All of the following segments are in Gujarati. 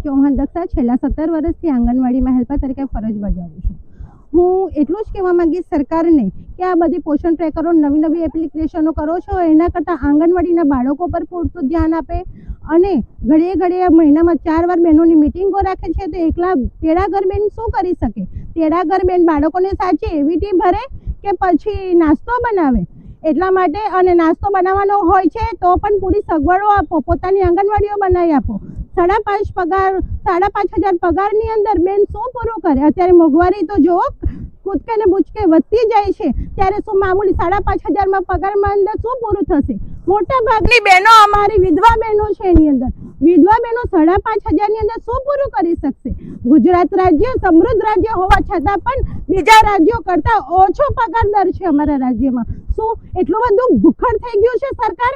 ચૌહાણ દક્ષા છેલ્લા 17 વર્ષથી આંગણવાડીમાં હેલ્પર તરીકે ફરજ બજાવું છું. હું એટલું જ કહેવા માંગીશ સરકારને કે આ બધી પોષણ ટ્રેકરો નવી એપ્લિકેશનો કરો છો એના કરતાં આંગણવાડીના બાળકો પર પૂરતું ધ્યાન આપે અને ઘડીએ મહિનામાં 4 વાર બહેનોની મિટિંગો રાખે છે. તો એકલા તેડાગર બેન શું કરી શકે? તેડાગર બેન બાળકોને સાચી એવી ટી ભરે કે પછી નાસ્તો બનાવે? એટલા માટે અને નાસ્તો બનાવવાનો હોય છે તો પણ પૂરી સગવડો આપો, પોતાની આંગણવાડીઓ બનાવી આપો. 5,500 પગારની અંદર બેન શું પૂરું કરે? અત્યારે મોંઘવારી તો જુઓ કૂદકે ને બુચકે વધતી જાય છે, ત્યારે શું મામૂલી 5,500 પગારમાં અંદર શું પૂરું થશે? મોટા ભાગની બહેનો અમારી વિધવા બહેનો છે, એની અંદર વિધવા બહેનો 5,500 ની અંદર શું પૂરું કરી શકશે? ગુજરાત રાજ્ય સમૃદ્ધ રાજ્ય હોવા છતાં પણ બીજા રાજ્યો કરતા ઓછો પગાર દર છે અમારા રાજ્યમાં. શું એટલું બધું ભૂખડ થઈ ગયું છે સરકાર?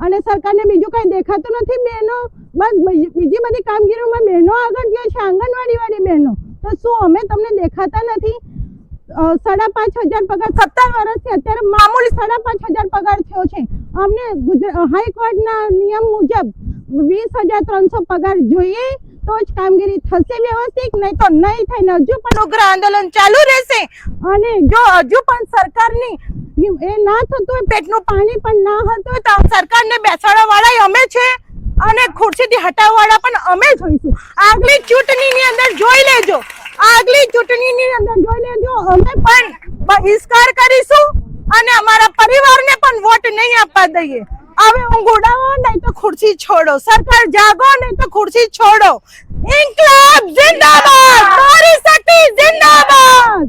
અને સરકારને બીજું કઈ દેખાતું નથી? બહેનો બસ બીજી બધી કામગીરીમાં બહેનો આગળ ગયો છે, આંગણવાડી બહેનો. તો શું અમે તમને દેખાતા નથી? 5,500 પગાર 17 વર્ષથી અત્યારે મામૂલી 5,500 પગાર થયો છે. અમને હાઈકોર્ટના નિયમ મુજબ 20,300 પગાર જોઈએ તો જ કામગીરી થશે વ્યવસ્થિત, નહીં તો નહીં થાય ને હજુ પણ ઉગ્ર આંદોલન ચાલુ રહેશે. અને જો હજુ પણ સરકારની એ ના થતું હોય, પેટનું પાણી પણ ના હતું તો સરકારને બેસાડવા વાળા અમે છે અને ખુરશીથી હટાવવા વાળા પણ અમે જ હોઈશું. આગલી ચૂંટણીની અંદર જોઈ લેજો, અમે પણ બહિષ્કાર કરીશું અને અમારા પરિવારને પણ વોટ નહીં આપવા દઈએ. હવે ઊંઘ ઉડાવો નહીં તો ખુરશી છોડો, સરકાર જાગો નહીં તો ખુરશી છોડો. ઇન્કલાબ જિંદાબાદ, નારી શક્તિ જિંદાબાદ.